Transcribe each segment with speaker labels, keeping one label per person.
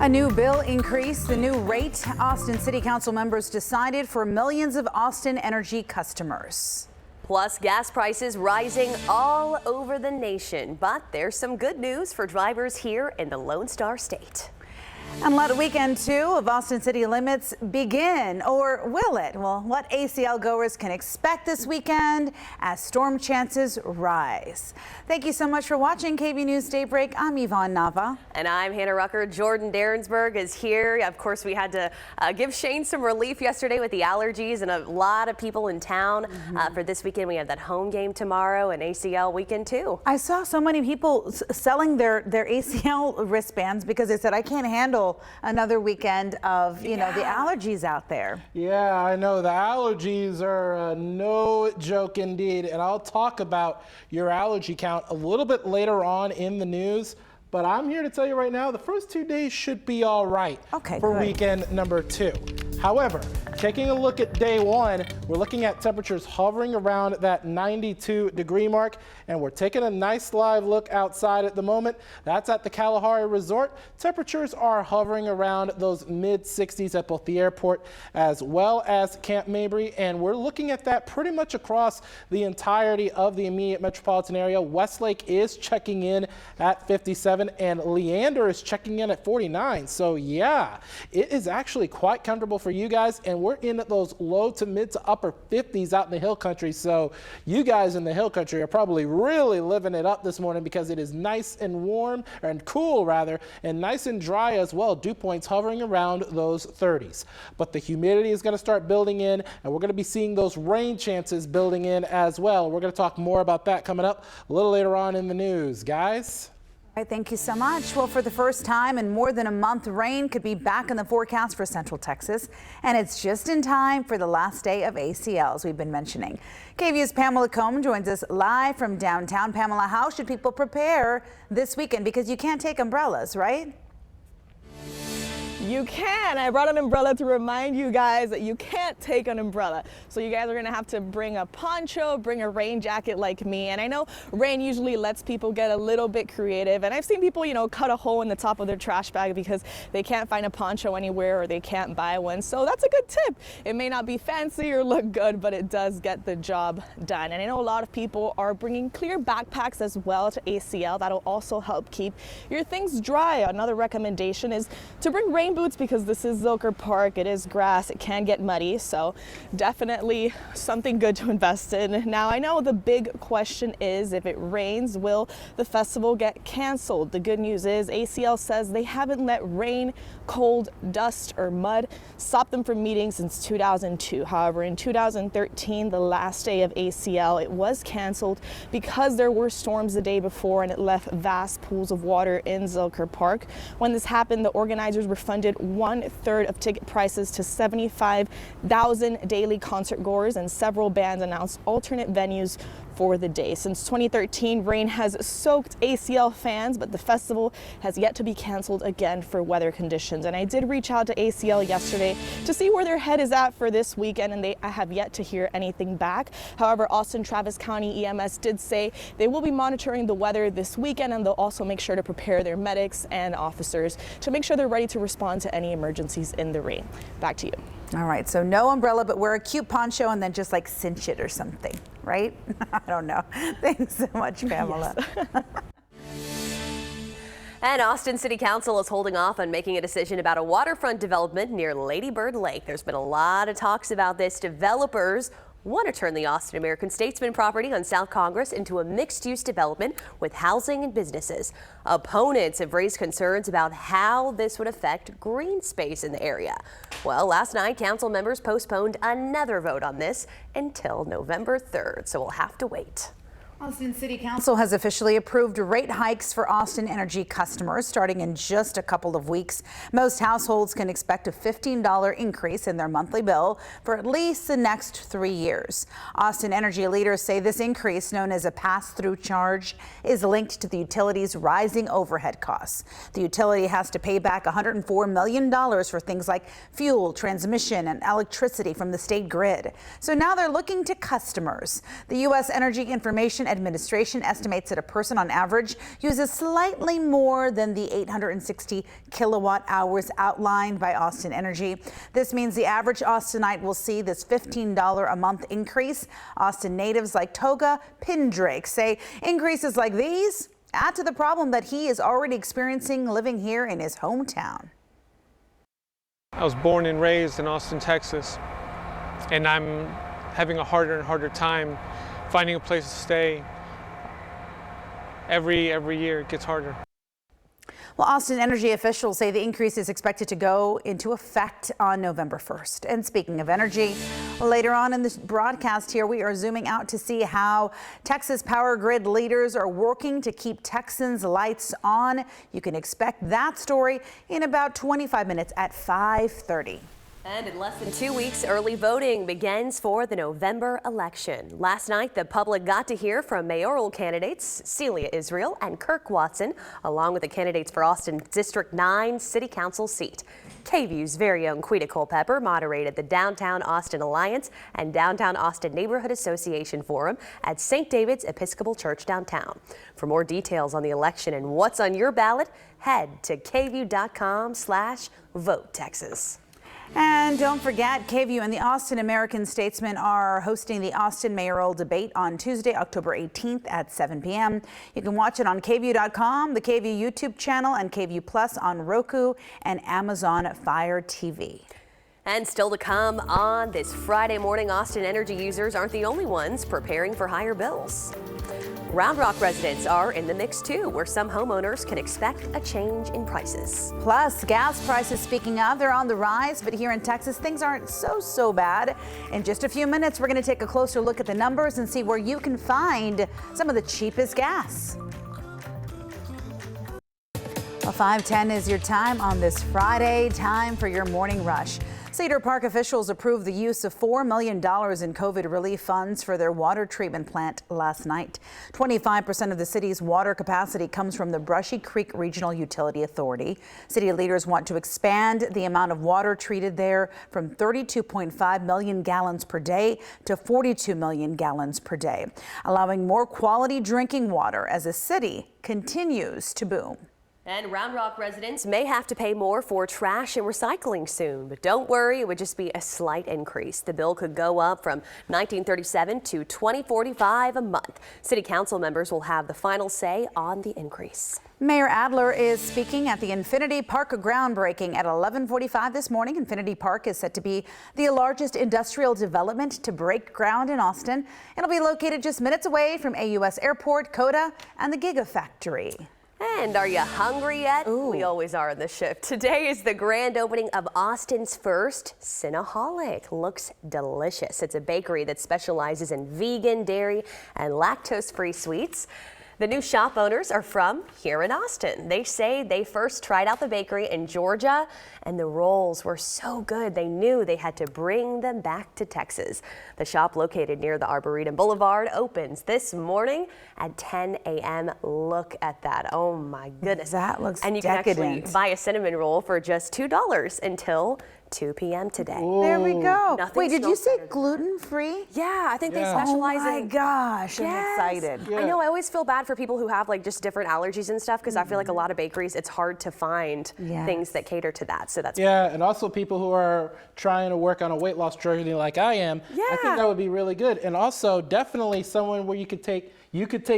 Speaker 1: A new bill increased the new rate Austin City Council members decided for millions of Austin Energy customers.
Speaker 2: Plus, gas prices rising all over the nation. But there's some good news for drivers here in the Lone Star State.
Speaker 1: And let weekend 2 of Austin City Limits begin, or will it? Well, what ACL goers can expect this weekend as storm chances rise. Thank you so much for watching KVUE News Daybreak. I'm Yvonne Nava.
Speaker 2: And I'm Hannah Rucker. Jordan Derensberg is here. Of course, we had to give Shane some relief yesterday with the allergies and a lot of people in town. For this weekend, we have that home game tomorrow and ACL weekend too.
Speaker 1: I saw so many people selling their ACL wristbands because they said, I can't handle another weekend of, you know, the allergies out there.
Speaker 3: Yeah, I know the allergies are no joke indeed. And I'll talk about your allergy count a little bit later on in the news. But I'm here to tell you right now, the first 2 days should be all right for weekend number 2. However, taking a look at day 1, we're looking at temperatures hovering around that 92-degree mark, and we're taking a nice live look outside at the moment. That's at the Kalahari Resort. Temperatures are hovering around those mid-60s at both the airport as well as Camp Mabry, and we're looking at that pretty much across the entirety of the immediate metropolitan area. Westlake is checking in at 57, and Leander is checking in at 49. So yeah, it is actually quite comfortable for you guys, and we're in at those low to mid to upper 50s out in the hill country. So you guys in the hill country are probably really living it up this morning because it is nice and warm, and cool rather, and nice and dry as well. Dew points hovering around those 30s. But the humidity is going to start building in, and we're going to be seeing those rain chances building in as well. We're going to talk more about that coming up a little later on in the news, guys.
Speaker 1: All right, thank you so much. Well, for the first time in more than a month, rain could be back in the forecast for Central Texas, and it's just in time for the last day of ACL, as we've been mentioning. KVUE's Pamela Comme joins us live from downtown. Pamela, how should people prepare this weekend? Because you can't take umbrellas, right?
Speaker 4: You can. I brought an umbrella to remind you guys that you can't take an umbrella. So you guys are going to have to bring a poncho, bring a rain jacket like me. And I know rain usually lets people get a little bit creative. And I've seen people, you know, cut a hole in the top of their trash bag because they can't find a poncho anywhere or they can't buy one. So that's a good tip. It may not be fancy or look good, but it does get the job done. And I know a lot of people are bringing clear backpacks as well to ACL. That'll also help keep your things dry. Another recommendation is to bring rain boots because this is Zilker Park. It is grass. It can get muddy. So definitely something good to invest in. Now, I know the big question is if it rains, will the festival get canceled? The good news is ACL says they haven't let rain, cold, dust, or mud stop them from meeting since 2002. However, in 2013, the last day of ACL, it was canceled because there were storms the day before and it left vast pools of water in Zilker Park. When this happened, the organizers refunded 1/3 of ticket prices to 75,000 daily concert goers, and several bands announced alternate venues for the day. Since 2013, rain has soaked ACL fans, but the festival has yet to be canceled again for weather conditions. And I did reach out to ACL yesterday to see where their head is at for this weekend, and I have yet to hear anything back. However, Austin Travis County EMS did say they will be monitoring the weather this weekend, and they'll also make sure to prepare their medics and officers to make sure they're ready to respond to any emergencies in the rain. Back to you.
Speaker 1: All right, so no umbrella, but wear a cute poncho and then just like cinch it or something, right? I don't know. Thanks so much, Pamela.
Speaker 2: Yes. And Austin City Council is holding off on making a decision about a waterfront development near Lady Bird Lake. There's been a lot of talks about this. Developers want to turn the Austin American Statesman property on South Congress into a mixed-use development with housing and businesses. Opponents have raised concerns about how this would affect green space in the area. Well, last night, council members postponed another vote on this until November 3rd, so we'll have to wait.
Speaker 1: Austin City Council has officially approved rate hikes for Austin Energy customers starting in just a couple of weeks. Most households can expect a $15 increase in their monthly bill for at least the next 3 years. Austin Energy leaders say this increase, known as a pass-through charge, is linked to the utility's rising overhead costs. The utility has to pay back $104 million for things like fuel, transmission, and electricity from the state grid. So now they're looking to customers. The U.S. Energy Information administration estimates that a person on average uses slightly more than the 860 kilowatt hours outlined by Austin Energy. This means the average Austinite will see this $15 a month increase. Austin natives like Toga Pindrake say increases like these add to the problem that he is already experiencing living here in his hometown.
Speaker 5: I was born and raised in Austin, Texas, and I'm having a harder and harder time finding a place to stay. Every year it gets harder.
Speaker 1: Well, Austin Energy officials say the increase is expected to go into effect on November 1st. And speaking of energy, later on in this broadcast here, we are zooming out to see how Texas power grid leaders are working to keep Texans' lights on. You can expect that story in about 25 minutes at 5:30.
Speaker 2: And in less than 2 weeks, early voting begins for the November election. Last night, the public got to hear from mayoral candidates Celia Israel and Kirk Watson, along with the candidates for Austin District 9 City Council seat. KVUE's very own Quita Culpepper moderated the Downtown Austin Alliance and Downtown Austin Neighborhood Association Forum at St. David's Episcopal Church downtown. For more details on the election and what's on your ballot, head to KVUE.com/VoteTexas.
Speaker 1: And don't forget, KVUE and the Austin American Statesman are hosting the Austin mayoral debate on Tuesday, October 18th at 7 p.m. You can watch it on KVUE.com, the KVUE YouTube channel, and KVUE Plus on Roku and Amazon Fire TV.
Speaker 2: And still to come on this Friday morning, Austin Energy users aren't the only ones preparing for higher bills. Round Rock residents are in the mix too, where some homeowners can expect a change in prices.
Speaker 1: Plus, gas prices, speaking of, they're on the rise, but here in Texas, things aren't so bad. In just a few minutes, we're going to take a closer look at the numbers and see where you can find some of the cheapest gas. Well, 5:10 is your time on this Friday, time for your morning rush. Cedar Park officials approved the use of $4 million in COVID relief funds for their water treatment plant last night. 25% of the city's water capacity comes from the Brushy Creek Regional Utility Authority. City leaders want to expand the amount of water treated there from 32.5 million gallons per day to 42 million gallons per day, allowing more quality drinking water as the city continues to boom.
Speaker 2: And Round Rock residents may have to pay more for trash and recycling soon, but don't worry, it would just be a slight increase. The bill could go up from $19.37 to $20.45 a month. City council members will have the final say on the increase.
Speaker 1: Mayor Adler is speaking at the Infinity Park groundbreaking at 11:45 this morning. Infinity Park is set to be the largest industrial development to break ground in Austin. It'll be located just minutes away from AUS Airport, CODA, and the Gigafactory.
Speaker 2: And are you hungry yet?
Speaker 1: Ooh.
Speaker 2: We always are on this shift. Today is the grand opening of Austin's first Cinnaholic. Looks delicious. It's a bakery that specializes in vegan, dairy, and lactose-free sweets. The new shop owners are from here in Austin. They say they first tried out the bakery in Georgia, and the rolls were so good they knew they had to bring them back to Texas. The shop, located near the Arboretum Boulevard, opens this morning at 10 a.m. Look at that. Oh my goodness.
Speaker 1: That looks
Speaker 2: And you
Speaker 1: decadent.
Speaker 2: can actually buy a cinnamon roll for just $2 until 2 p.m. today.
Speaker 1: There we go.
Speaker 2: Nothing
Speaker 1: Wait, did you
Speaker 2: smells
Speaker 1: say
Speaker 2: better than
Speaker 1: gluten-free?
Speaker 2: Yeah, I think they
Speaker 3: Yeah.
Speaker 1: Oh
Speaker 2: specialize
Speaker 1: my
Speaker 2: in.
Speaker 1: gosh, I'm
Speaker 2: Yes.
Speaker 1: excited.
Speaker 3: Yeah.
Speaker 2: I know, I always feel bad for people who have like just different allergies and stuff, because I feel like a lot of bakeries, it's hard to find
Speaker 1: Yes.
Speaker 2: things that cater to that. So that's
Speaker 3: Yeah, and also people who are trying to work on a weight loss journey like I am. I
Speaker 2: Yeah.
Speaker 3: think that would be really good. And also definitely someone where you could take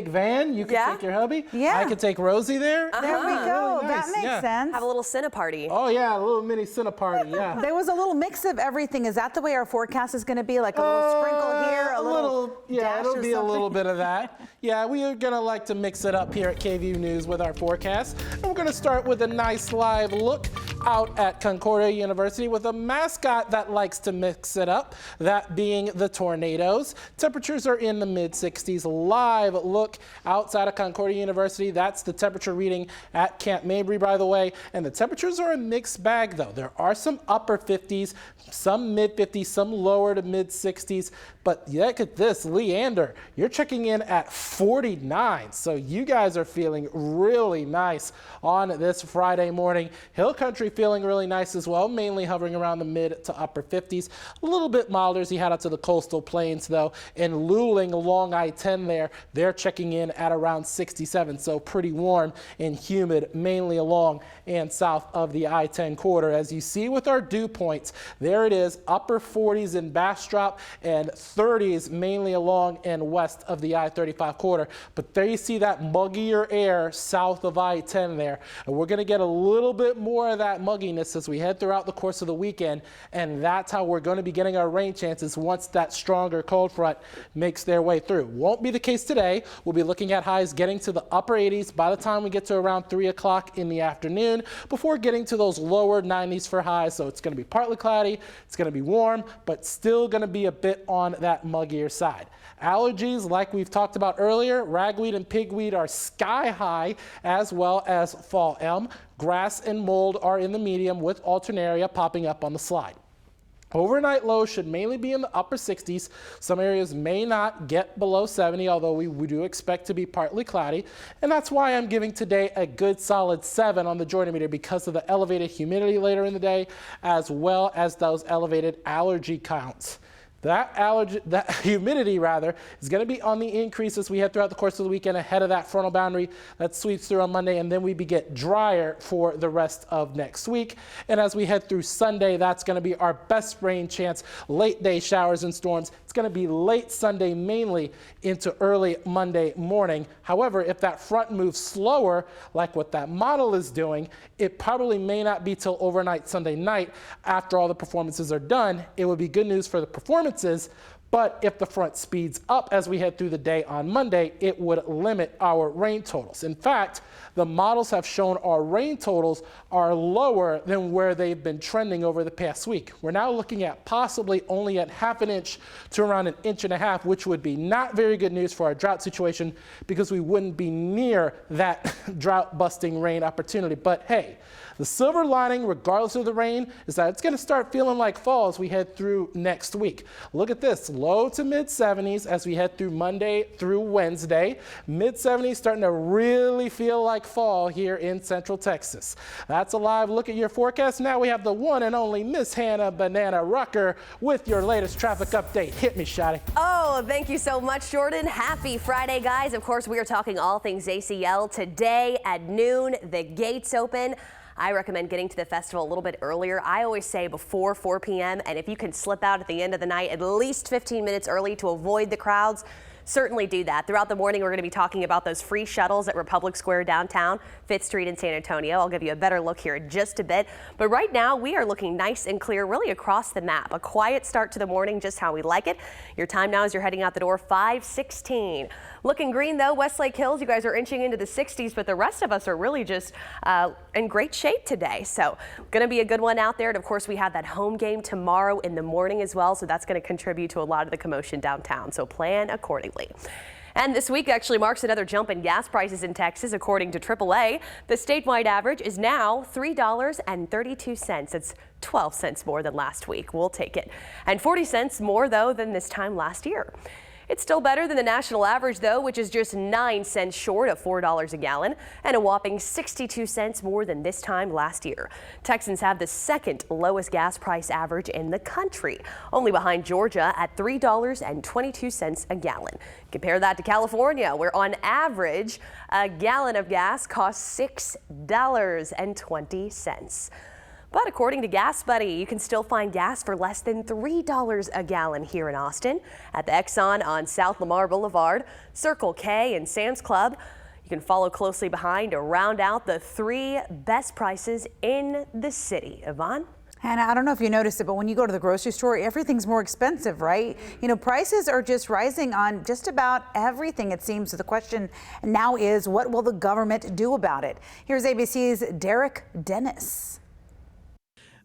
Speaker 3: Van, you could
Speaker 2: Yeah.
Speaker 3: take your hubby.
Speaker 1: Yeah.
Speaker 3: I could take Rosie there.
Speaker 1: There we go.
Speaker 3: Really
Speaker 1: That
Speaker 3: nice,
Speaker 1: makes
Speaker 3: yeah.
Speaker 1: sense.
Speaker 2: have a little Cinna party.
Speaker 3: Oh yeah, a little mini Cinna party, yeah.
Speaker 1: There was a little mix of everything. Is that the way our forecast is going to be? Like a little sprinkle here, a little
Speaker 3: yeah,
Speaker 1: dash
Speaker 3: it'll
Speaker 1: of
Speaker 3: be a
Speaker 1: something?
Speaker 3: little bit of that. Yeah, we are gonna like to mix it up here at KVUE News with our forecast. And we're gonna start with a nice live look out at Concordia University with a mascot that likes to mix it up, that being the tornadoes. Temperatures are in the mid-60s. Live look outside of Concordia University. That's the temperature reading at Camp Mabry, by the way. And the temperatures are a mixed bag, though. There are some upper 50s, some mid-50s, some lower to mid-60s. But look at this, Leander, you're checking in at 49. So you guys are feeling really nice on this Friday morning. Hill Country feeling really nice as well, mainly hovering around the mid to upper 50s. A little bit milder as you head out to the coastal plains, though. And Luling along I-10 there, they're checking in at around 67, so pretty warm and humid, mainly along and south of the I-10 corridor. As you see with our dew points, there it is, upper 40s in Bastrop and 30s mainly along and west of the I-35 corridor. But there you see that muggier air south of I-10 there. And we're going to get a little bit more of that mugginess as we head throughout the course of the weekend. And that's how we're going to be getting our rain chances once that stronger cold front makes their way through. Won't be the case today. We'll be looking at highs getting to the upper 80s by the time we get to around 3 o'clock in the afternoon before getting to those lower 90s for highs. So it's going to be partly cloudy. It's going to be warm, but still going to be a bit on that muggier side. Allergies, like we've talked about earlier, ragweed and pigweed are sky high, as well as fall elm. Grass and mold are in the medium, with alternaria popping up on the slide. Overnight lows should mainly be in the upper 60s. Some areas may not get below 70, although we do expect to be partly cloudy. And that's why I'm giving today a good solid 7 on the Joynometer, because of the elevated humidity later in the day, as well as those elevated allergy counts. That humidity is going to be on the increase as we head throughout the course of the weekend ahead of that frontal boundary that sweeps through on Monday, and then we get drier for the rest of next week. And as we head through Sunday, that's going to be our best rain chance, late day showers and storms. It's going to be late Sunday mainly into early Monday morning. However, if that front moves slower, like what that model is doing, it probably may not be till overnight Sunday night after all the performances are done. It would be good news for the performances, but if the front speeds up as we head through the day on Monday, it would limit our rain totals. In fact, the models have shown our rain totals are lower than where they've been trending over the past week. We're now looking at possibly only at ½ an inch to around 1.5 inches, which would be not very good news for our drought situation, because we wouldn't be near that drought busting rain opportunity. But hey, the silver lining, regardless of the rain, is that it's going to start feeling like fall as we head through next week. Look at this, low to mid 70s as we head through Monday through Wednesday. Mid 70s starting to really feel like fall here in Central Texas. That's a live look at your forecast. Now we have the one and only Miss Hannah Banana Rucker with your latest traffic update. Hit me, Shotty.
Speaker 2: Oh, thank you so much, Jordan. Happy Friday, guys. Of course, we are talking all things ACL today at noon. The gates open. I recommend getting to the festival a little bit earlier. I always say before 4 p.m. and if you can slip out at the end of the night at least 15 minutes early to avoid the crowds, certainly do that. Throughout the morning, we're going to be talking about those free shuttles at Republic Square downtown, 5th Street in San Antonio. I'll give you a better look here in just a bit. But right now, we are looking nice and clear really across the map. A quiet start to the morning, just how we like it. Your time now as you're heading out the door, 5:16. Looking green, though. Westlake Hills, you guys are inching into the 60s, but the rest of us are really just in great shape today. So going to be a good one out there. And of course, we have that home game tomorrow in the morning as well. So that's going to contribute to a lot of the commotion downtown. So plan accordingly. And this week actually marks another jump in gas prices in Texas. According to AAA, the statewide average is now $3.32. It's 12 cents more than last week. We'll take it. And 40 cents more, though, than this time last year. It's still better than the national average, though, which is just 9 cents short of $4 a gallon, and a whopping 62 cents more than this time last year. Texans have the second lowest gas price average in the country, only behind Georgia at $3.22 a gallon. Compare that to California, where on average, a gallon of gas costs $6.20. But according to Gas Buddy, you can still find gas for less than $3 a gallon here in Austin at the Exxon on South Lamar Boulevard, Circle K, and Sam's Club. You can follow closely behind to round out the 3 best prices in the city. Yvonne?
Speaker 1: Hannah, I don't know if you noticed it, but when you go to the grocery store, everything's more expensive, right? You know, prices are just rising on just about everything, it seems. So the question now is, what will the government do about it? Here's ABC's Derek Dennis.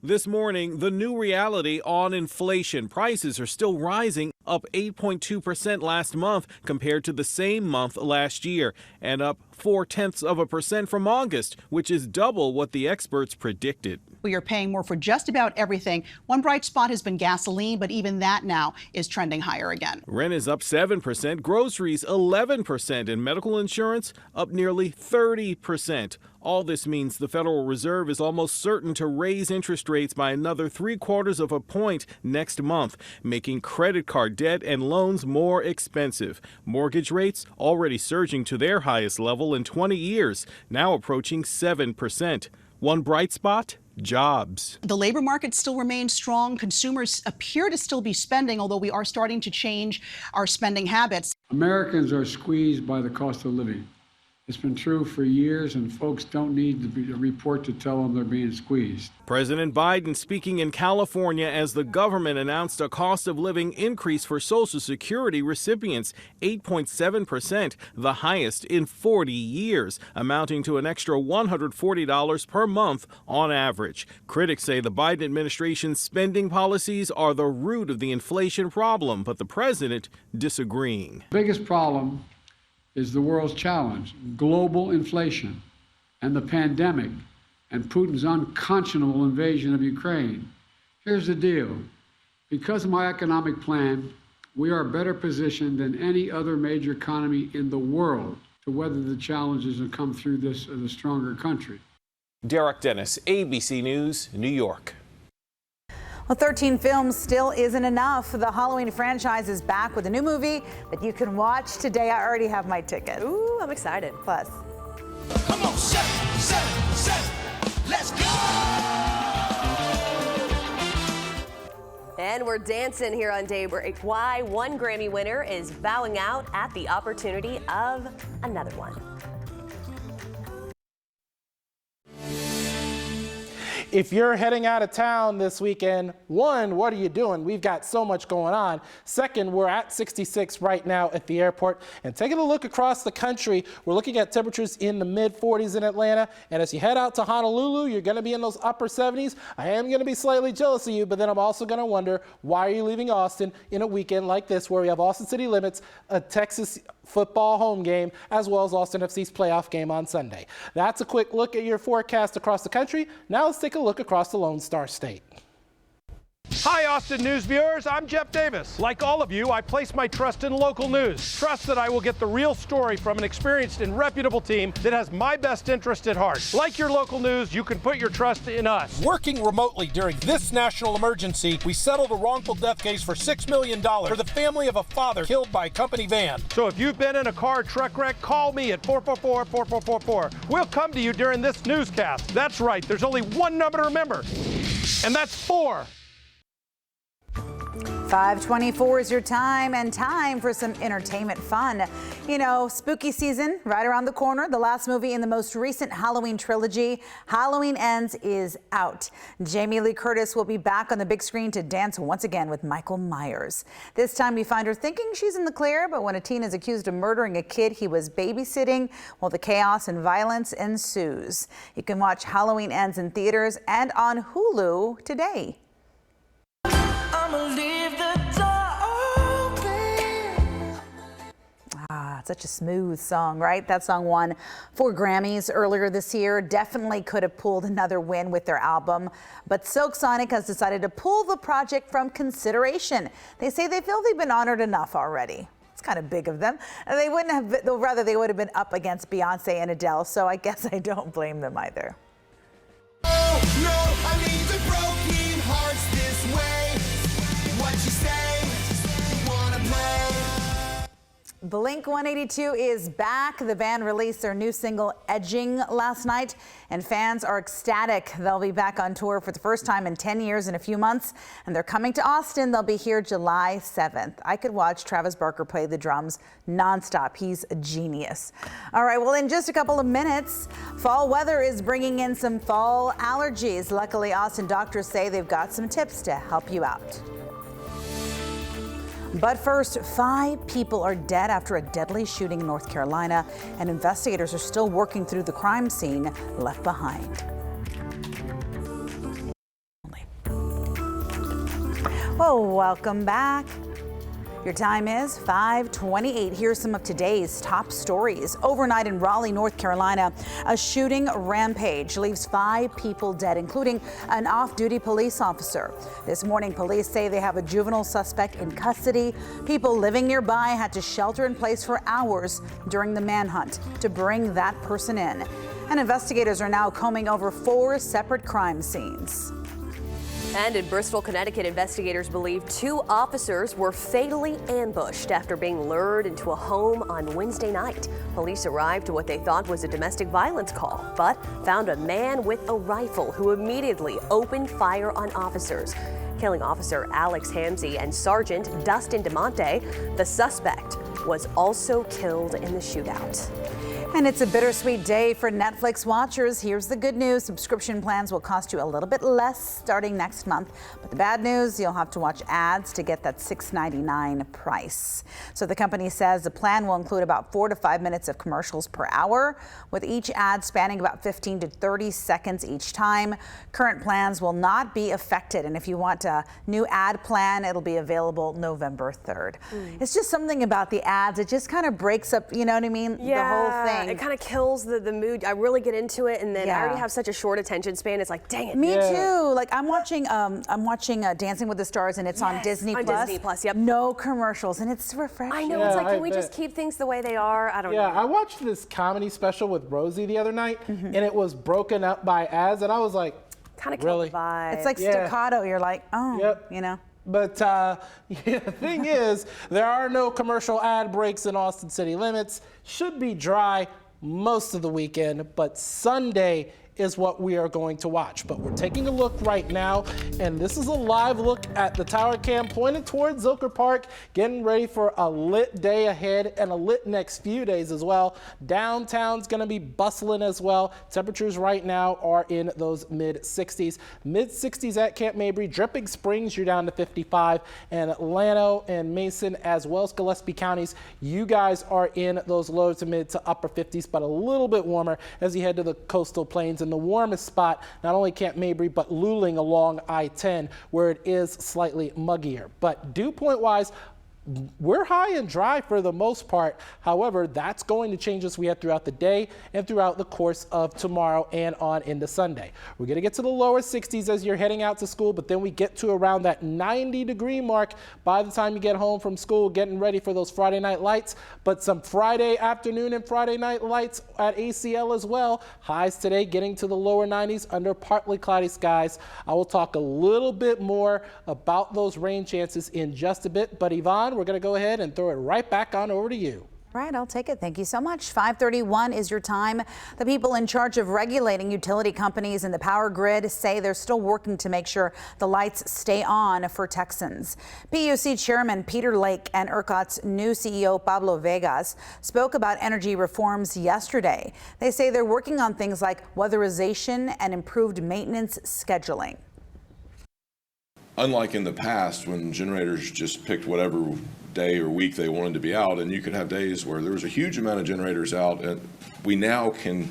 Speaker 6: This morning, the new reality on inflation. Prices are still rising, up 8.2% last month compared to the same month last year, and up 0.4% from August, which is double what the experts predicted.
Speaker 7: We are paying more for just about everything. One bright spot has been gasoline, but even that now is trending higher again.
Speaker 6: Rent is up 7%, groceries 11%, and medical insurance up nearly 30%. All this means the Federal Reserve is almost certain to raise interest rates by another 3/4 of a point next month, making credit card debt and loans more expensive. Mortgage rates already surging to their highest level in 20 years, now approaching 7%. One bright spot? Jobs.
Speaker 7: The labor market still remains strong. Consumers appear to still be spending, although we are starting to change our spending habits.
Speaker 8: Americans are squeezed by the cost of living. It's been true for years, and folks don't need a report to tell them they're being squeezed.
Speaker 6: President Biden speaking in California as the government announced a cost of living increase for Social Security recipients, 8.7%, the highest in 40 years, amounting to an extra $140 per month on average. Critics say the Biden administration's spending policies are the root of the inflation problem, but the president disagreeing.
Speaker 8: The biggest problem is the world's challenge, global inflation, and the pandemic, and Putin's unconscionable invasion of Ukraine. Here's the deal. Because of my economic plan, we are better positioned than any other major economy in the world to weather the challenges and come through this as a stronger country.
Speaker 6: Derek Dennis, ABC News, New York.
Speaker 1: Well, 13 films still isn't enough. The Halloween franchise is back with a new movie that you can watch today. I already have my ticket.
Speaker 2: Ooh, I'm excited.
Speaker 1: Plus.
Speaker 9: Come on, seven, let's go!
Speaker 2: And we're dancing here on Daybreak. Why one Grammy winner is bowing out at the opportunity of another one.
Speaker 3: If you're heading out of town this weekend, one, what are you doing? We've got so much going on. Second, we're at 66 right now at the airport. And taking a look across the country, we're looking at temperatures in the mid-40s in Atlanta. And as you head out to Honolulu, you're going to be in those upper 70s. I am going to be slightly jealous of you, but then I'm also going to wonder, why are you leaving Austin in a weekend like this where we have Austin City Limits, a Texas football home game, as well as Austin FC's playoff game on Sunday. That's a quick look at your forecast across the country. Now let's take a look across the Lone Star State.
Speaker 10: Hi, Austin News viewers. I'm Jeff Davis. Like all of you, I place my trust in local news. Trust that I will get the real story from an experienced and reputable team that has my best interest at heart. Like your local news, you can put your trust in us.
Speaker 11: Working remotely during this national emergency, we settled a wrongful death case for $6 million for the family of a father killed by a company van.
Speaker 10: So if you've been in a car or truck wreck, call me at 444-4444. We'll come to you during this newscast. That's right, there's only one number to remember, and that's 4.
Speaker 1: 5:24 is your time, and time for some entertainment fun. You know, spooky season right around the corner. The last movie in the most recent Halloween trilogy, Halloween Ends, is out. Jamie Lee Curtis will be back on the big screen to dance once again with Michael Myers. This time we find her thinking she's in the clear, but when a teen is accused of murdering a kid he was babysitting, well, the chaos and violence ensues. You can watch Halloween Ends in theaters and on Hulu today. Such a smooth song, right? That song won 4 Grammys earlier this year. Definitely could have pulled another win with their album, but Silk Sonic has decided to pull the project from consideration. They say they feel they've been honored enough already. It's kind of big of them. They wouldn't have, rather they would have been up against Beyonce and Adele, so I guess I don't blame them either.
Speaker 9: Oh, no, I leave the broken hearts this way. What you say, you wanna play.
Speaker 1: Blink-182 is back. The band released their new single, Edging, last night, and fans are ecstatic. They'll be back on tour for the first time in 10 years in a few months, and they're coming to Austin. They'll be here July 7th. I could watch Travis Barker play the drums nonstop. He's a genius. All right, well, in just a couple of minutes, fall weather is bringing in some fall allergies. Luckily, Austin doctors say they've got some tips to help you out. But first, 5 people are dead after a deadly shooting in North Carolina, and investigators are still working through the crime scene left behind. Well, welcome back. Your time is 5:28. Here's some of today's top stories. Overnight in Raleigh, North Carolina, a shooting rampage leaves 5 people dead, including an off-duty police officer. This morning, police say they have a juvenile suspect in custody. People living nearby had to shelter in place for hours during the manhunt to bring that person in. And investigators are now combing over 4 separate crime scenes.
Speaker 2: And in Bristol, Connecticut, investigators believe 2 officers were fatally ambushed after being lured into a home on Wednesday night. Police arrived to what they thought was a domestic violence call, but found a man with a rifle who immediately opened fire on officers, killing Officer Alex Hamsey and Sergeant Dustin DeMonte. The suspect was also killed in the shootout.
Speaker 1: And it's a bittersweet day for Netflix watchers. Here's the good news. Subscription plans will cost you a little bit less starting next month. But the bad news, you'll have to watch ads to get that $6.99 price. So the company says the plan will include about 4 to 5 minutes of commercials per hour, with each ad spanning about 15 to 30 seconds each time. Current plans will not be affected. And if you want a new ad plan, it'll be available November 3rd. It's just something about the ads. It just kind of breaks up, you know what I mean?
Speaker 2: Yeah.
Speaker 1: The whole thing.
Speaker 2: It kind of kills the mood. I really get into it, and then I already have such a short attention span. It's like, dang it.
Speaker 1: Me too. Like I'm watching Dancing with the Stars, and it's on Disney Plus.
Speaker 2: On Disney Plus, yep.
Speaker 1: No commercials, and it's refreshing.
Speaker 2: I know. It's like, can we just keep things the way they are? I don't know.
Speaker 3: Yeah, I watched this comedy special with Rosie the other night, and it was broken up by ads, and I was like,
Speaker 2: kind of
Speaker 3: really?
Speaker 2: vibe.
Speaker 1: It's like staccato. You're like, oh, you know.
Speaker 3: But the thing is, there are no commercial ad breaks in Austin city limits. Should be dry most of the weekend, but Sunday is what we are going to watch. But we're taking a look right now, and this is a live look at the tower cam pointed towards Zilker Park, getting ready for a lit day ahead and a lit next few days as well. Downtown's gonna be bustling as well. Temperatures right now are in those mid-60s. Mid-60s at Camp Mabry. Dripping Springs, you're down to 55. And Llano and Mason, as well as Gillespie counties, you guys are in those low to mid to upper 50s, but a little bit warmer as you head to the coastal plains. And the warmest spot, not only Camp Mabry, but Luling along I-10, where it is slightly muggier. But dew point wise, we're high and dry for the most part. However, that's going to change as we head throughout the day and throughout the course of tomorrow and on into Sunday. We're going to get to the lower 60s as you're heading out to school, but then we get to around that 90-degree mark by the time you get home from school, getting ready for those Friday night lights. But some Friday afternoon and Friday night lights at ACL as well. Highs today getting to the lower 90s under partly cloudy skies. I will talk a little bit more about those rain chances in just a bit, but Yvonne, we're going to go ahead and throw it right back on over to you.
Speaker 1: Right, I'll take it. Thank you so much. 5:31 is your time. The people in charge of regulating utility companies and the power grid say they're still working to make sure the lights stay on for Texans. PUC Chairman Peter Lake and ERCOT's new CEO Pablo Vegas spoke about energy reforms yesterday. They say they're working on things like weatherization and improved maintenance scheduling.
Speaker 12: Unlike in the past when generators just picked whatever day or week they wanted to be out, and you could have days where there was a huge amount of generators out, and we now can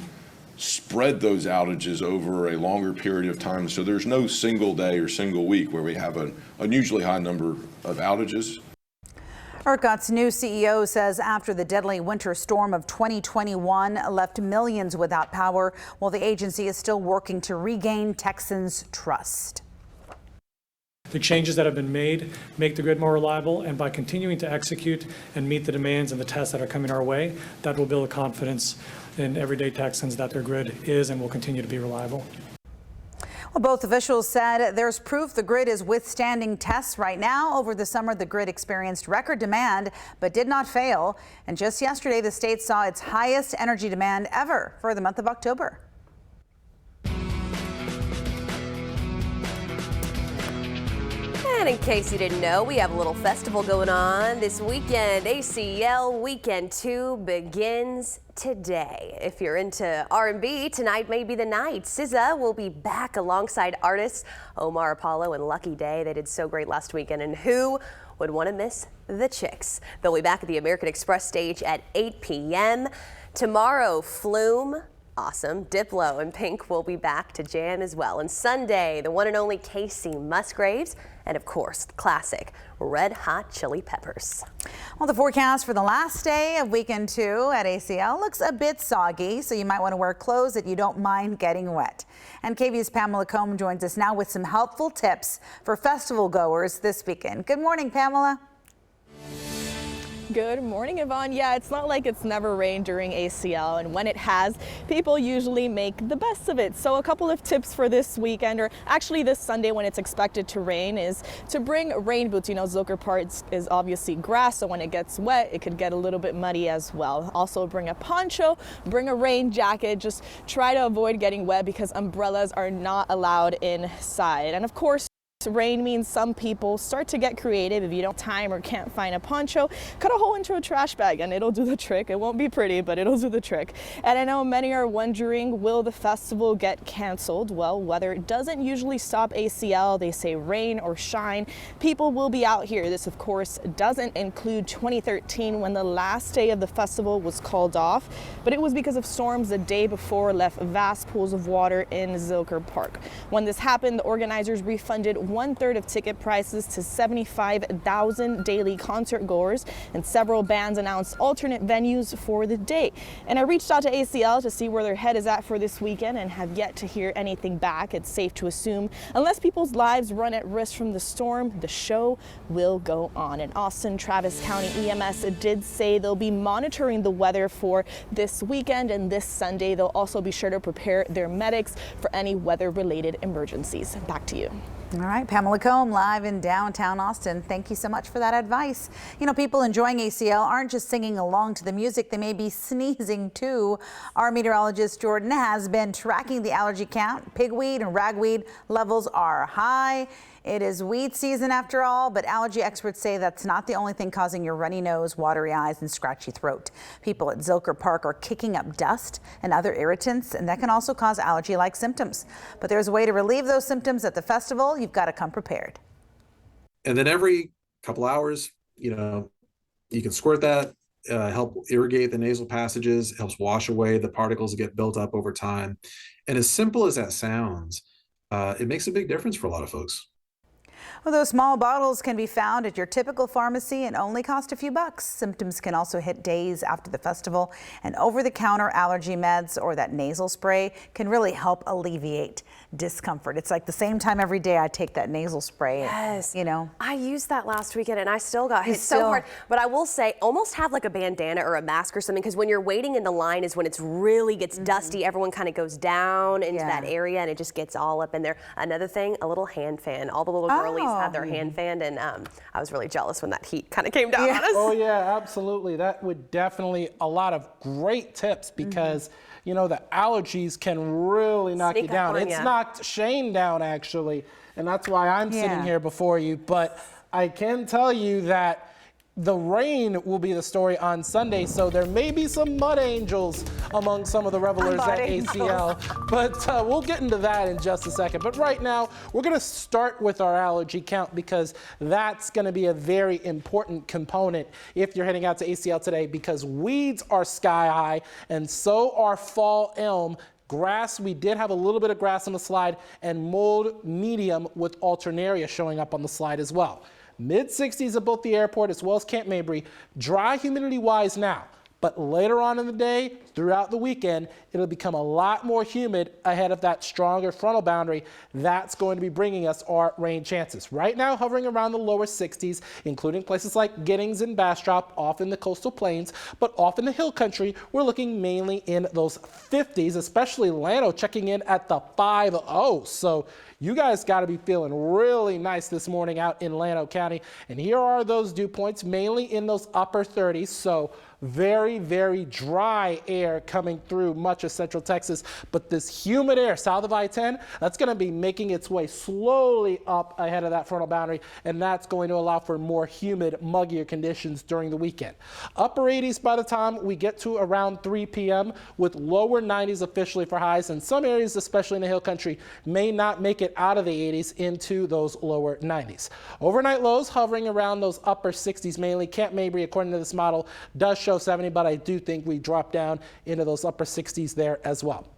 Speaker 12: spread those outages over a longer period of time. So there's no single day or single week where we have an unusually high number of outages.
Speaker 1: ERCOT's new CEO says after the deadly winter storm of 2021 left millions without power, while the agency is still working to regain Texans' trust.
Speaker 13: The changes that have been made make the grid more reliable, and by continuing to execute and meet the demands and the tests that are coming our way, that will build confidence in everyday Texans that their grid is and will continue to be reliable.
Speaker 1: Well, both officials said there's proof the grid is withstanding tests right now. Over the summer, the grid experienced record demand but did not fail. And just yesterday, the state saw its highest energy demand ever for the month of October.
Speaker 2: And in case you didn't know, we have a little festival going on this weekend. ACL Weekend 2 begins today. If you're into R&B, tonight may be the night. SZA will be back alongside artists Omar Apollo and Lucky Day. They did so great last weekend, and who would want to miss the Chicks? They'll be back at the American Express stage at 8 p.m. Tomorrow, Flume, Awesome. Diplo and Pink will be back to jam as well. And Sunday, the one and only Casey Musgraves, and of course, the classic Red Hot Chili Peppers.
Speaker 1: Well, the forecast for the last day of weekend 2 at ACL looks a bit soggy, so you might want to wear clothes that you don't mind getting wet. And KVUE's Pamela Comme joins us now with some helpful tips for festival goers this weekend. Good morning, Pamela.
Speaker 4: Good morning, Yvonne. Yeah, it's not like it's never rained during ACL, and when it has, people usually make the best of it. So a couple of tips for this weekend, or actually this Sunday when it's expected to rain, is to bring rain boots. You know, Zilker Park is obviously grass, so when it gets wet, it could get a little bit muddy as well. Also bring a poncho, bring a rain jacket. Just try to avoid getting wet because umbrellas are not allowed inside. And of course, rain means some people start to get creative. If you don't have time or can't find a poncho, cut a hole into a trash bag and it'll do the trick. It won't be pretty, but it'll do the trick. And I know many are wondering, will the festival get canceled? Well, weather doesn't usually stop ACL. They say rain or shine, people will be out here. This, of course, doesn't include 2013 when the last day of the festival was called off, but it was because of storms the day before left vast pools of water in Zilker Park. When this happened, the organizers refunded 1/3 of ticket prices to 75,000 daily concert goers, and several bands announced alternate venues for the day. And I reached out to ACL to see where their head is at for this weekend and have yet to hear anything back. It's safe to assume, unless people's lives run at risk from the storm, the show will go on. In Austin, Travis County EMS did say they'll be monitoring the weather for this weekend and this Sunday. They'll also be sure to prepare their medics for any weather-related emergencies. Back to you.
Speaker 1: All right, Pamela Comme live in downtown Austin. Thank you so much for that advice. You know, people enjoying ACL aren't just singing along to the music, they may be sneezing too. Our meteorologist Jordan has been tracking the allergy count. Pigweed and ragweed levels are high. It is weed season after all, but allergy experts say that's not the only thing causing your runny nose, watery eyes, and scratchy throat. People at Zilker Park are kicking up dust and other irritants, and that can also cause allergy-like symptoms. But there's a way to relieve those symptoms at the festival. You've got to come prepared.
Speaker 14: And then every couple hours, you know, you can squirt that, help irrigate the nasal passages, helps wash away the particles that get built up over time. And as simple as that sounds, it makes a big difference for a lot of folks.
Speaker 1: Well, those small bottles can be found at your typical pharmacy and only cost a few bucks. Symptoms can also hit days after the festival, and over-the-counter allergy meds or that nasal spray can really help alleviate discomfort. It's like the same time every day I take that nasal spray.
Speaker 2: Yes.
Speaker 1: You know,
Speaker 2: I used that last weekend and I still got hit so hard. But I will say, almost have like a bandana or a mask or something, because when you're waiting in the line is when it's really gets dusty. Everyone kind of goes down into that area and it just gets all up in there. Another thing, a little hand fan. All the little girlies had their hand fan, and I was really jealous when that heat kind of came down on us.
Speaker 3: Oh yeah, absolutely. That would definitely a lot of great tips, because you know, the allergies can really knock you down. It's knocked Shane down actually, and that's why I'm sitting here before you. But I can tell you that the rain will be the story on Sunday, so there may be some mud angels among some of the revelers at ACL, but we'll get into that in just a second. But right now, we're going to start with our allergy count, because that's going to be a very important component if you're heading out to ACL today, because weeds are sky high and so are fall elm. Grass, we did have a little bit of grass on the slide, and mold medium with alternaria showing up on the slide as well. Mid-60s at both the airport as well as Camp Mabry. Dry humidity-wise now, but later on in the day, throughout the weekend, it'll become a lot more humid ahead of that stronger frontal boundary. That's going to be bringing us our rain chances. Right now, hovering around the lower 60s, including places like Giddings and Bastrop, off in the coastal plains, but off in the hill country, we're looking mainly in those 50s, especially Llano checking in at the 50. So you guys got to be feeling really nice this morning out in Llano County. And here are those dew points, mainly in those upper 30s. So very, very dry air coming through much of central Texas. But this humid air south of I-10, that's going to be making its way slowly up ahead of that frontal boundary. And that's going to allow for more humid, muggier conditions during the weekend. Upper 80s by the time we get to around 3 p.m. with lower 90s officially for highs. And some areas, especially in the hill country, may not make it out of the 80s into those lower 90s. Overnight lows hovering around those upper 60s mainly. Camp Mabry, according to this model, does show show 70, but I do think we drop down into those upper 60s there as well.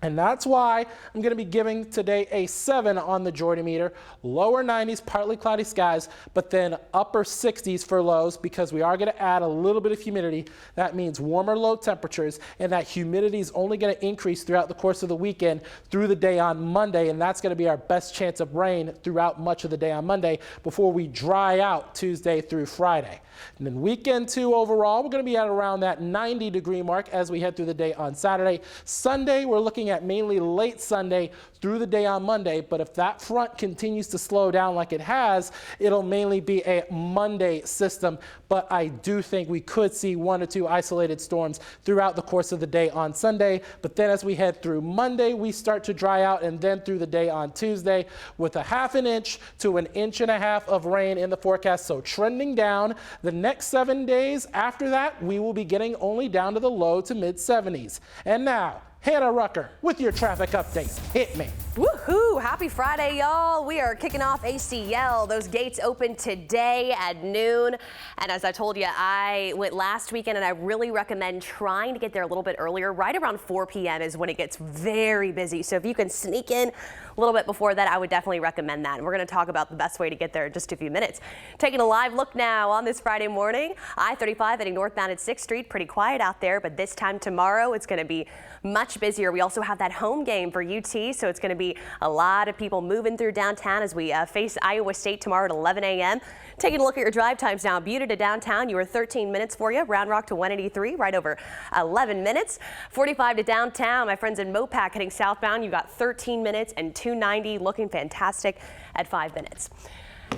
Speaker 3: And that's why I'm going to be giving today a 7 on the Jordan meter. Lower 90s, partly cloudy skies, but then upper 60s for lows, because we are going to add a little bit of humidity. That means warmer low temperatures, and that humidity is only going to increase throughout the course of the weekend through the day on Monday, and that's going to be our best chance of rain throughout much of the day on Monday before we dry out Tuesday through Friday. And then weekend 2 overall, we're going to be at around that 90-degree mark as we head through the day on Saturday. Sunday, we're looking at mainly late Sunday through the day on Monday, but if that front continues to slow down like it has, it'll mainly be a Monday system. But I do think we could see 1 or 2 isolated storms throughout the course of the day on Sunday. But then as we head through Monday, we start to dry out, and then through the day on Tuesday with a 1/2 inch to 1.5 inches of rain in the forecast. So trending down. The next 7 days after that, we will be getting only down to the low to mid 70s. And now, Hannah Rucker with your traffic update. Hit me.
Speaker 2: Woohoo! Happy Friday, y'all. We are kicking off ACL. Those gates open today at noon. And as I told you, I went last weekend, and I really recommend trying to get there a little bit earlier. Right around 4 p.m. is when it gets very busy. So if you can sneak in a little bit before that, I would definitely recommend that. And we're going to talk about the best way to get there in just a few minutes. Taking a live look now on this Friday morning. I-35 heading northbound at 6th Street. Pretty quiet out there, but this time tomorrow, it's going to be much busier. We also have that home game for UT, so it's going to be a lot of people moving through downtown as we face Iowa State tomorrow at 11 a.m. Taking a look at your drive times now. Butte to downtown, you were 13 minutes for you. Round Rock to 183, right over 11 minutes. 45 to downtown. My friends in Mopac heading southbound, you got 13 minutes and 290, looking fantastic at 5 minutes.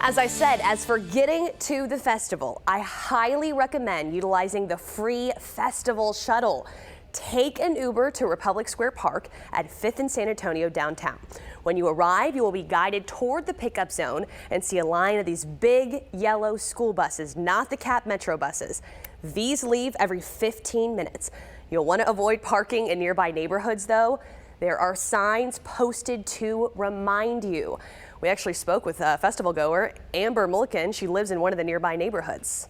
Speaker 2: As I said, as for getting to the festival, I highly recommend utilizing the free festival shuttle. Take an Uber to Republic Square Park at 5th and San Antonio downtown. When you arrive, you will be guided toward the pickup zone and see a line of these big yellow school buses, not the CAP Metro buses. These leave every 15 minutes. You'll want to avoid parking in nearby neighborhoods, though. There are signs posted to remind you. We actually spoke with a festival goer, Amber Mulliken. She lives in one of the nearby neighborhoods.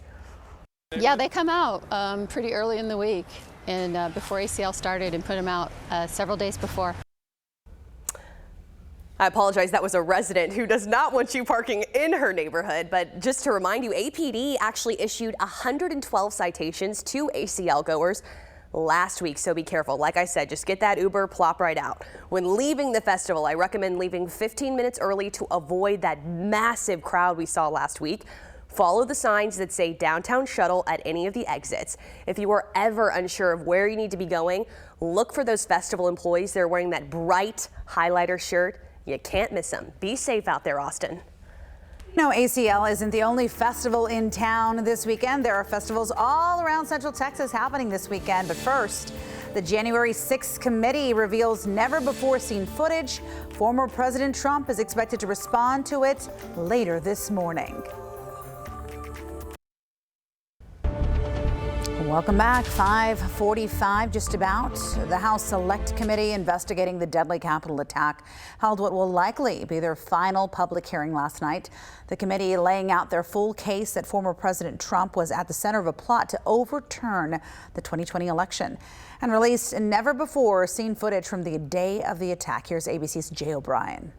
Speaker 15: Yeah, they come out pretty early in the week, and before ACL started, and put them out several days before.
Speaker 2: I apologize, that was a resident who does not want you parking in her neighborhood. But just to remind you, APD actually issued 112 citations to ACL goers last week, so be careful. Like I said, just get that Uber, plop right out. When leaving the festival, I recommend leaving 15 minutes early to avoid that massive crowd we saw last week. Follow the signs that say downtown shuttle at any of the exits. If you are ever unsure of where you need to be going, look for those festival employees. They're wearing that bright highlighter shirt. You can't miss them. Be safe out there, Austin.
Speaker 1: No, ACL isn't the only festival in town this weekend. There are festivals all around Central Texas happening this weekend. But first, the January 6th committee reveals never-before-seen footage. Former President Trump is expected to respond to it later this morning. Welcome back. 5:45 just about. The House Select Committee investigating the deadly Capitol attack held what will likely be their final public hearing last night. The committee laying out their full case that former President Trump was at the center of a plot to overturn the 2020 election and released never before seen footage from the day of the attack. Here's ABC's Jay O'Brien.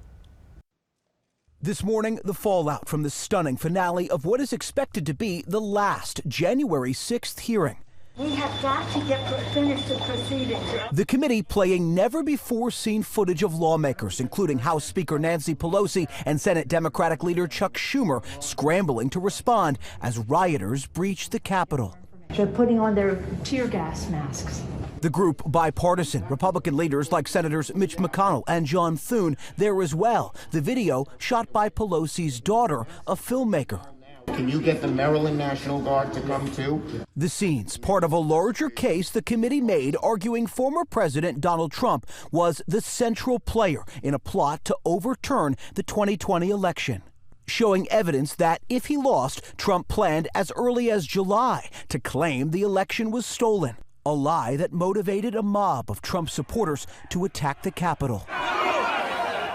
Speaker 16: This morning, the fallout from the stunning finale of what is expected to be the last January 6th hearing.
Speaker 17: We have got to finish the proceedings.
Speaker 16: The committee playing never-before-seen footage of lawmakers, including House Speaker Nancy Pelosi and Senate Democratic leader Chuck Schumer, scrambling to respond as rioters breached the Capitol.
Speaker 17: They're putting on their tear gas masks.
Speaker 16: The group bipartisan, Republican leaders like Senators Mitch McConnell and John Thune there as well. The video shot by Pelosi's daughter, a filmmaker.
Speaker 18: Can you get the Maryland National Guard to come too?
Speaker 16: The scenes, part of a larger case the committee made arguing former President Donald Trump was the central player in a plot to overturn the 2020 election. Showing evidence that if he lost, Trump planned as early as July to claim the election was stolen. A lie that motivated a mob of Trump supporters to attack the Capitol.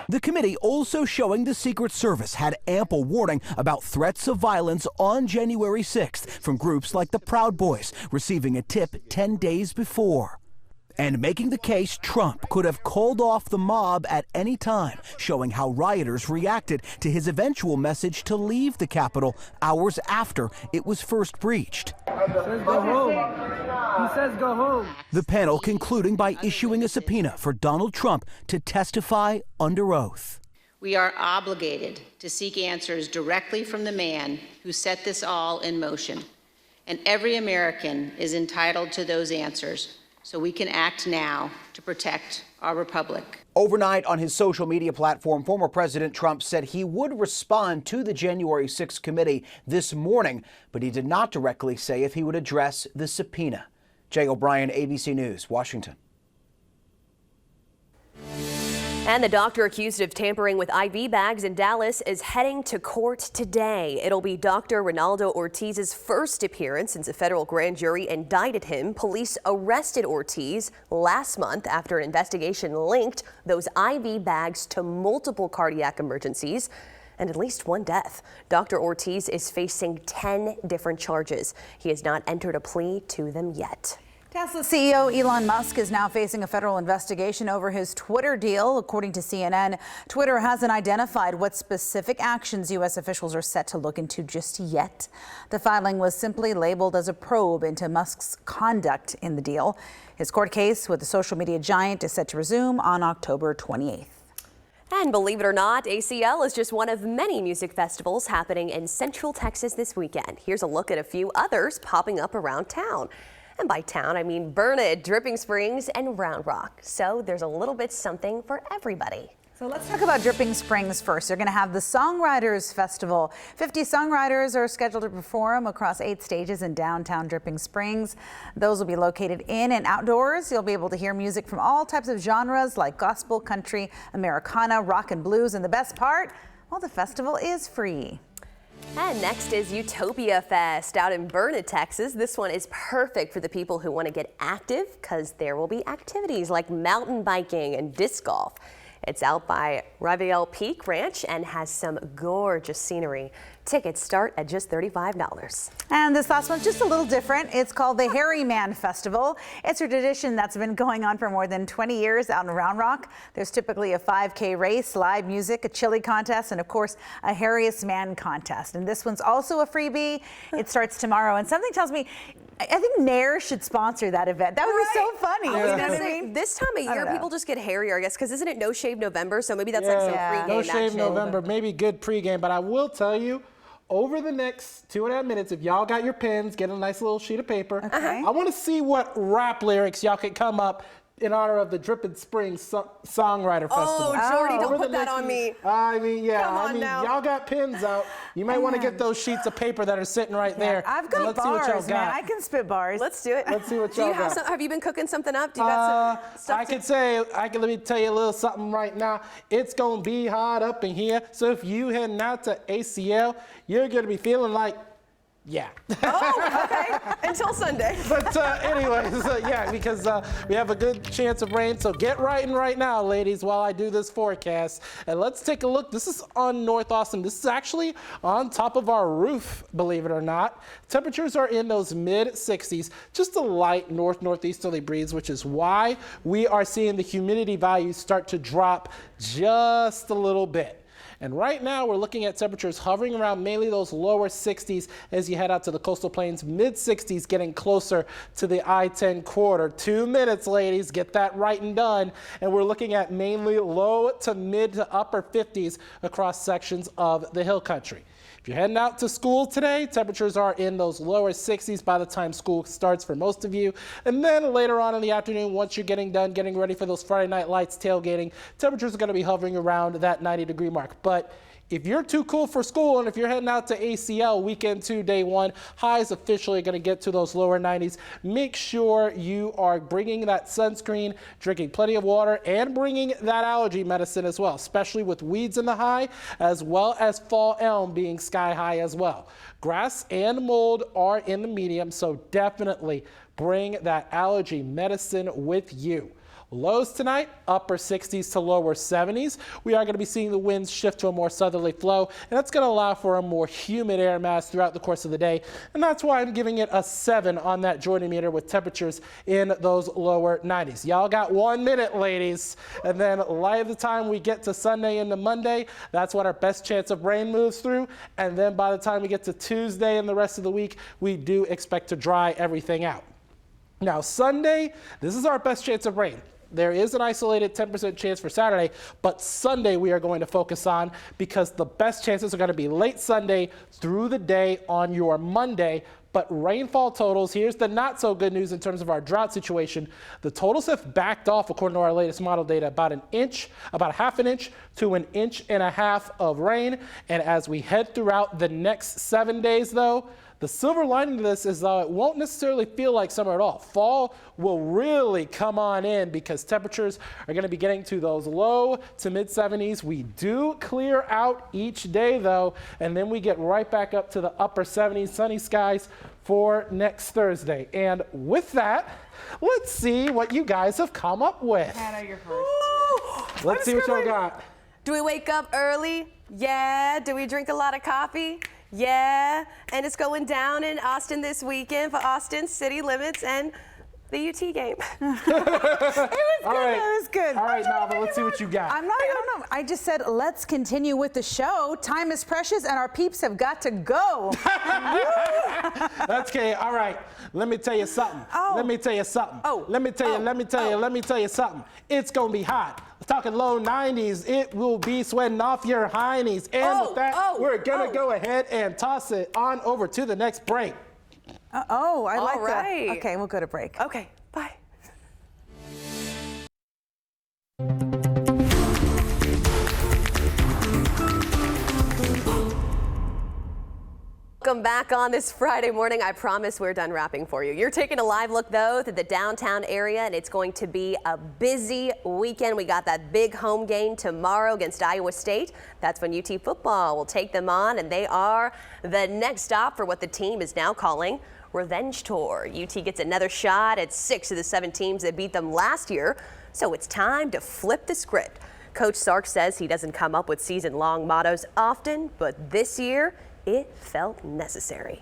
Speaker 16: The committee also showing the Secret Service had ample warning about threats of violence on January 6th from groups like the Proud Boys, receiving a tip 10 days before. And making the case Trump could have called off the mob at any time, showing how rioters reacted to his eventual message to leave the Capitol hours after it was first breached.
Speaker 19: He says go home. He says go home.
Speaker 16: The panel concluding by issuing a subpoena for Donald Trump to testify under oath.
Speaker 20: We are obligated to seek answers directly from the man who set this all in motion. And every American is entitled to those answers, so we can act now to protect our republic.
Speaker 16: Overnight on his social media platform, former President Trump said he would respond to the January 6th committee this morning, but he did not directly say if he would address the subpoena. Jay O'Brien, ABC News, Washington.
Speaker 2: And the doctor accused of tampering with IV bags in Dallas is heading to court today. It'll be Dr. Ronaldo Ortiz's first appearance since a federal grand jury indicted him. Police arrested Ortiz last month after an investigation linked those IV bags to multiple cardiac emergencies and at least one death. Dr. Ortiz is facing 10 different charges. He has not entered a plea to them yet.
Speaker 1: Tesla CEO Elon Musk is now facing a federal investigation over his Twitter deal. According to CNN, Twitter hasn't identified what specific actions U.S. officials are set to look into just yet. The filing was simply labeled as a probe into Musk's conduct in the deal. His court case with the social media giant is set to resume on October 28th.
Speaker 2: And believe it or not, ACL is just one of many music festivals happening in Central Texas this weekend. Here's a look at a few others popping up around town. And by town, I mean Burnett, Dripping Springs, and Round Rock. So there's a little bit something for everybody.
Speaker 1: So let's talk about Dripping Springs first. They're going to have the Songwriters Festival. 50 songwriters are scheduled to perform across 8 stages in downtown Dripping Springs. Those will be located in and outdoors. You'll be able to hear music from all types of genres like gospel, country, Americana, rock and blues. And the best part, well, the festival is free.
Speaker 2: And next is Utopia Fest out in Burnett, Texas. This one is perfect for the people who want to get active because there will be activities like mountain biking and disc golf. It's out by Raviel Peak Ranch and has some gorgeous scenery. Tickets start at just $35.
Speaker 1: And this last one's just a little different. It's called the Hairy Man Festival. It's a tradition that's been going on for more than 20 years out in Round Rock. There's typically a 5K race, live music, a chili contest, and of course, a hairiest man contest. And this one's also a freebie. It starts tomorrow, and something tells me I think Nair should sponsor that event. That would be so funny.
Speaker 2: I was
Speaker 1: You know
Speaker 2: gonna
Speaker 1: what I
Speaker 2: say,
Speaker 1: mean?
Speaker 2: this time of
Speaker 1: I
Speaker 2: year,
Speaker 1: don't know.
Speaker 2: people just get hairier, I guess, because isn't it No Shave November? So maybe that's like some pregame
Speaker 3: No Shave
Speaker 2: action.
Speaker 3: November, maybe good pregame, but I will tell you, over the next 2.5 minutes, if y'all got your pens, get a nice little sheet of paper.
Speaker 1: Okay.
Speaker 3: I want to see what rap lyrics y'all can come up in honor of the Dripping Springs Songwriter Festival.
Speaker 2: Oh, Jordy, don't
Speaker 3: Over the
Speaker 2: put that
Speaker 3: next
Speaker 2: on me.
Speaker 3: I mean, yeah,
Speaker 2: Come on now.
Speaker 3: y'all got pens out. You might want to get those sheets of paper that are sitting right there.
Speaker 1: I've got
Speaker 3: Let's see what y'all
Speaker 1: bars, man.
Speaker 3: got.
Speaker 1: I can spit bars.
Speaker 2: Let's do it.
Speaker 3: Let's see what
Speaker 2: Do you
Speaker 3: y'all
Speaker 2: have
Speaker 3: got.
Speaker 2: have you been cooking something up? Do you got some stuff?
Speaker 3: Let me tell you a little something right now. It's gonna be hot up in here. So if you heading out to ACL, you're gonna be feeling like, yeah.
Speaker 2: Oh, okay. Until Sunday.
Speaker 3: But anyways, yeah, because we have a good chance of rain. So get writing right now, ladies, while I do this forecast. And let's take a look. This is on North Austin. This is actually on top of our roof, believe it or not. Temperatures are in those mid-60s, just a light northeasterly breeze, which is why we are seeing the humidity values start to drop just a little bit. And right now we're looking at temperatures hovering around mainly those lower 60s as you head out to the coastal plains, mid 60s getting closer to the I-10 corridor. 2 minutes, ladies, get that right and done. And we're looking at mainly low to mid to upper 50s across sections of the hill country. If you're heading out to school today, temperatures are in those lower 60s by the time school starts for most of you. And then later on in the afternoon, once you're getting done, getting ready for those Friday night lights, tailgating, temperatures are going to be hovering around that 90-degree mark. But if you're too cool for school and if you're heading out to ACL weekend 2, day 1, highs officially going to get to those lower 90s. Make sure you are bringing that sunscreen, drinking plenty of water, and bringing that allergy medicine as well, especially with weeds in the high, as well as fall elm being sky high as well. Grass and mold are in the medium, so definitely bring that allergy medicine with you. Lows tonight, upper 60s to lower 70s. We are going to be seeing the winds shift to a more southerly flow, and that's going to allow for a more humid air mass throughout the course of the day. And that's why I'm giving it a 7 on that Jordan meter with temperatures in those lower 90s. Y'all got 1 minute, ladies. And then by the time we get to Sunday into Monday, that's when our best chance of rain moves through. And then by the time we get to Tuesday and the rest of the week, we do expect to dry everything out. Now, Sunday, this is our best chance of rain. There is an isolated 10% chance for Saturday, but Sunday we are going to focus on because the best chances are going to be late Sunday through the day on your Monday. But rainfall totals, here's the not so good news in terms of our drought situation. The totals have backed off according to our latest model data, about a half an inch to 1.5 inches of rain. And as we head throughout the next 7 days though, the silver lining to this is it won't necessarily feel like summer at all. Fall will really come on in because temperatures are going to be getting to those low to mid 70s. We do clear out each day though, and then we get right back up to the upper 70s, sunny skies for next Thursday. And with that, let's see what you guys have come up with.
Speaker 2: Hannah, you're first.
Speaker 3: Let's see what y'all got.
Speaker 2: Do we wake up early? Yeah. Do we drink a lot of coffee? Yeah. And it's going down in Austin this weekend for Austin City Limits and the UT game.
Speaker 1: It was good.
Speaker 3: right.
Speaker 1: It was good.
Speaker 3: All right, Natl, let's see what you got.
Speaker 1: I don't know. I just said, let's continue with the show. Time is precious and our peeps have got to go.
Speaker 3: That's okay. All right. Let me tell you something. Let me tell you something. Let me tell you something. It's going to be hot. Talking low 90s, it will be sweating off your heinies. And with that, we're going to go ahead and toss it on over to the next break.
Speaker 1: I like that. Okay, we'll go to break.
Speaker 2: Okay, bye. Welcome back on this Friday morning. I promise we're done wrapping for you. You're taking a live look, though, to the downtown area, and it's going to be a busy weekend. We got that big home game tomorrow against Iowa State. That's when UT football will take them on, and they are the next stop for what the team is now calling Revenge Tour. UT gets another shot at 6 of the 7 teams that beat them last year, so it's time to flip the script. Coach Sark says he doesn't come up with season-long mottos often, but this year, it felt necessary.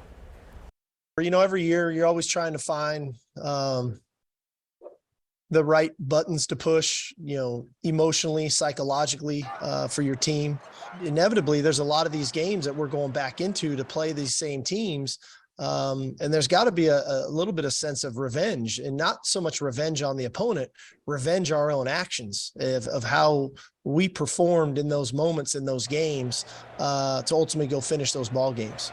Speaker 21: You know, every year you're always trying to find the right buttons to push, you know, emotionally, psychologically for your team. Inevitably, there's a lot of these games that we're going back into to play these same teams. And there's got to be a little bit of sense of revenge, and not so much revenge on the opponent, revenge our own actions of how we performed in those moments in those games to ultimately go finish those ball games.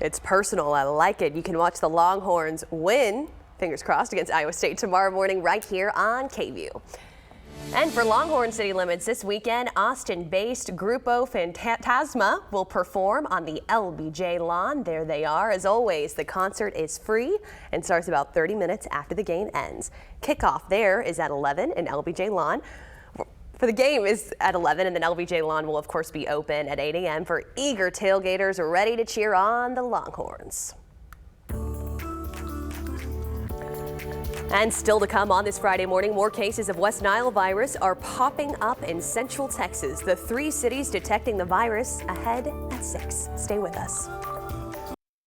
Speaker 2: It's personal. I like it. You can watch the Longhorns win, fingers crossed, against Iowa State tomorrow morning right here on KVUE. And for Longhorn City Limits this weekend, Austin-based Grupo Fantasma will perform on the LBJ lawn. There they are. As always, the concert is free and starts about 30 minutes after the game ends. Kickoff there is at 11 in LBJ lawn. For the game is at 11, and then LBJ lawn will, of course, be open at 8 a.m. for eager tailgaters ready to cheer on the Longhorns. And still to come on this Friday morning, more cases of West Nile virus are popping up in Central Texas. The 3 cities detecting the virus ahead at 6. Stay with us.